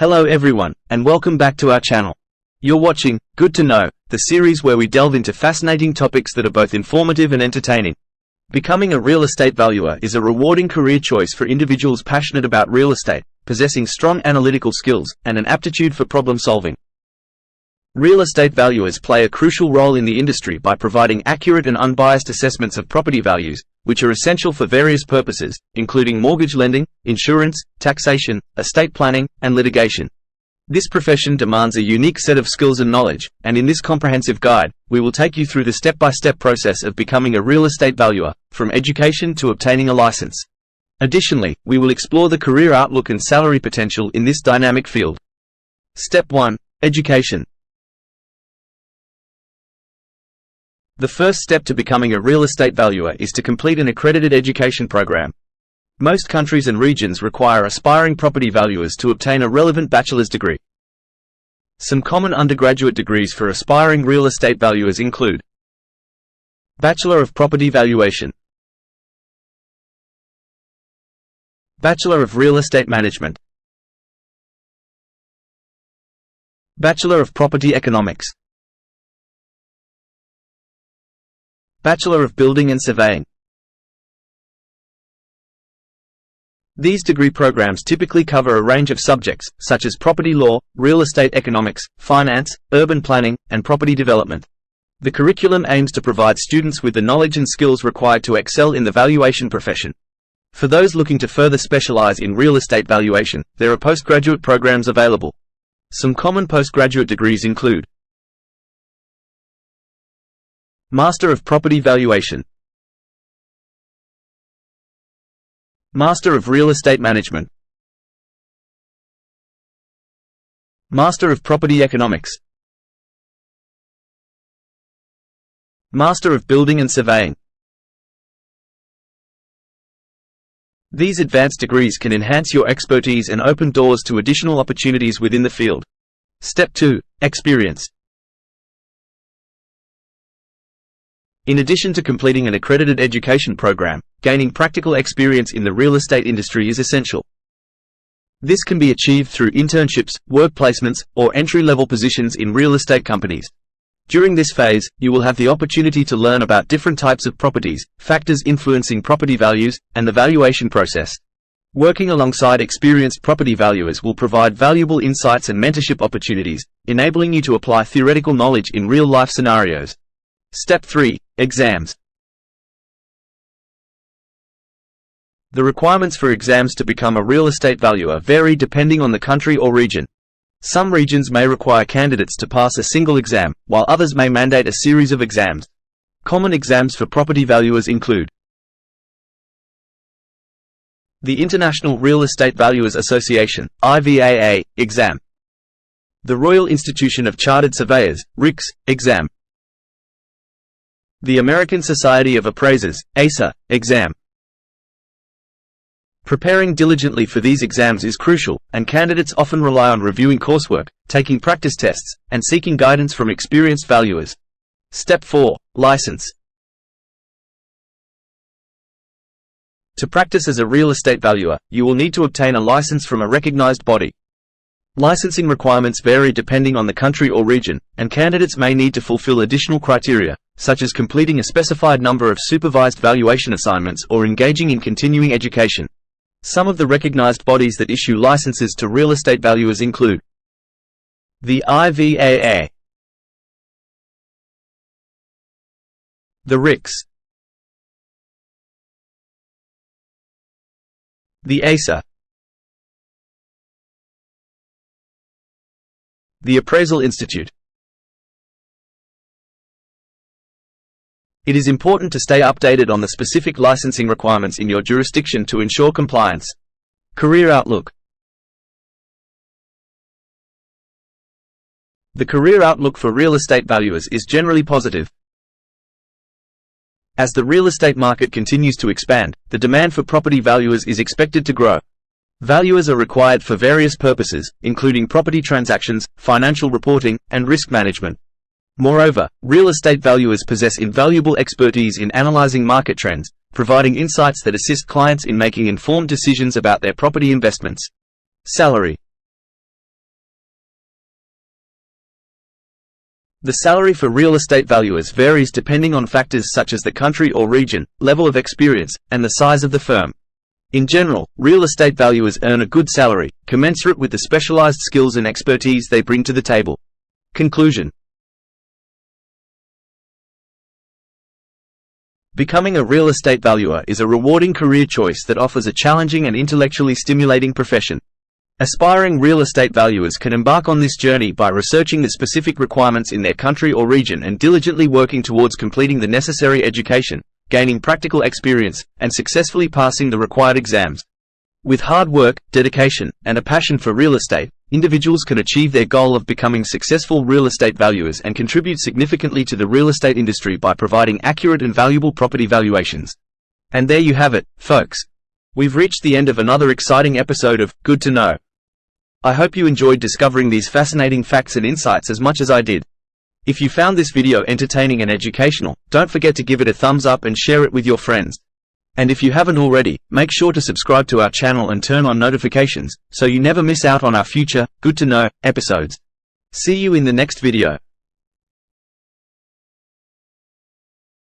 Hello everyone, and welcome back to our channel. You're watching Good to Know, the series where we delve into fascinating topics that are both informative and entertaining. Becoming a real estate valuer is a rewarding career choice for individuals passionate about real estate, possessing strong analytical skills, and an aptitude for problem solving. Real estate valuers play a crucial role in the industry by providing accurate and unbiased assessments of property values, which are essential for various purposes, including mortgage lending, insurance, taxation, estate planning, and litigation. This profession demands a unique set of skills and knowledge, and in this comprehensive guide, we will take you through the step-by-step process of becoming a real estate valuer, from education to obtaining a license. Additionally, we will explore the career outlook and salary potential in this dynamic field. Step 1. Education. The first step to becoming a real estate valuer is to complete an accredited education program. Most countries and regions require aspiring property valuers to obtain a relevant bachelor's degree. Some common undergraduate degrees for aspiring real estate valuers include Bachelor of Property Valuation, Bachelor of Real Estate Management, Bachelor of Property Economics, Bachelor of Building and Surveying. These degree programs typically cover a range of subjects, such as property law, real estate economics, finance, urban planning, and property development. The curriculum aims to provide students with the knowledge and skills required to excel in the valuation profession. For those looking to further specialize in real estate valuation, there are postgraduate programs available. Some common postgraduate degrees include Master of Property Valuation, Master of Real Estate Management, Master of Property Economics, Master of Building and Surveying. These advanced degrees can enhance your expertise and open doors to additional opportunities within the field. Step 2. Experience. In addition to completing an accredited education program, gaining practical experience in the real estate industry is essential. This can be achieved through internships, work placements, or entry-level positions in real estate companies. During this phase, you will have the opportunity to learn about different types of properties, factors influencing property values, and the valuation process. Working alongside experienced property valuers will provide valuable insights and mentorship opportunities, enabling you to apply theoretical knowledge in real-life scenarios. Step 3. Exams. The requirements for exams to become a real estate valuer vary depending on the country or region. Some regions may require candidates to pass a single exam, while others may mandate a series of exams. Common exams for property valuers include the International Real Estate Valuers Association (IVAA) exam, the Royal Institution of Chartered Surveyors (RICS) exam, the American Society of Appraisers (ASA) exam. Preparing diligently for these exams is crucial, and candidates often rely on reviewing coursework, taking practice tests, and seeking guidance from experienced valuers. Step 4. License. To practice as a real estate valuer, you will need to obtain a license from a recognized body. Licensing requirements vary depending on the country or region, and candidates may need to fulfill additional criteria, such as completing a specified number of supervised valuation assignments or engaging in continuing education. Some of the recognized bodies that issue licenses to real estate valuers include the IVAA, the RICS, the ASA, the Appraisal Institute. It is important to stay updated on the specific licensing requirements in your jurisdiction to ensure compliance. Career outlook. The career outlook for real estate valuers is generally positive. As the real estate market continues to expand, the demand for property valuers is expected to grow. Valuers are required for various purposes, including property transactions, financial reporting, and risk management. Moreover, real estate valuers possess invaluable expertise in analyzing market trends, providing insights that assist clients in making informed decisions about their property investments. Salary. The salary for real estate valuers varies depending on factors such as the country or region, level of experience, and the size of the firm. In general, real estate valuers earn a good salary, commensurate with the specialized skills and expertise they bring to the table. Conclusion. Becoming a real estate valuer is a rewarding career choice that offers a challenging and intellectually stimulating profession. Aspiring real estate valuers can embark on this journey by researching the specific requirements in their country or region and diligently working towards completing the necessary education, gaining practical experience, and successfully passing the required exams. With hard work, dedication, and a passion for real estate, individuals can achieve their goal of becoming successful real estate valuers and contribute significantly to the real estate industry by providing accurate and valuable property valuations. And there you have it, folks. We've reached the end of another exciting episode of Good to Know. I hope you enjoyed discovering these fascinating facts and insights as much as I did. If you found this video entertaining and educational, don't forget to give it a thumbs up and share it with your friends. And if you haven't already, make sure to subscribe to our channel and turn on notifications, so you never miss out on our future Good to Know episodes. See you in the next video.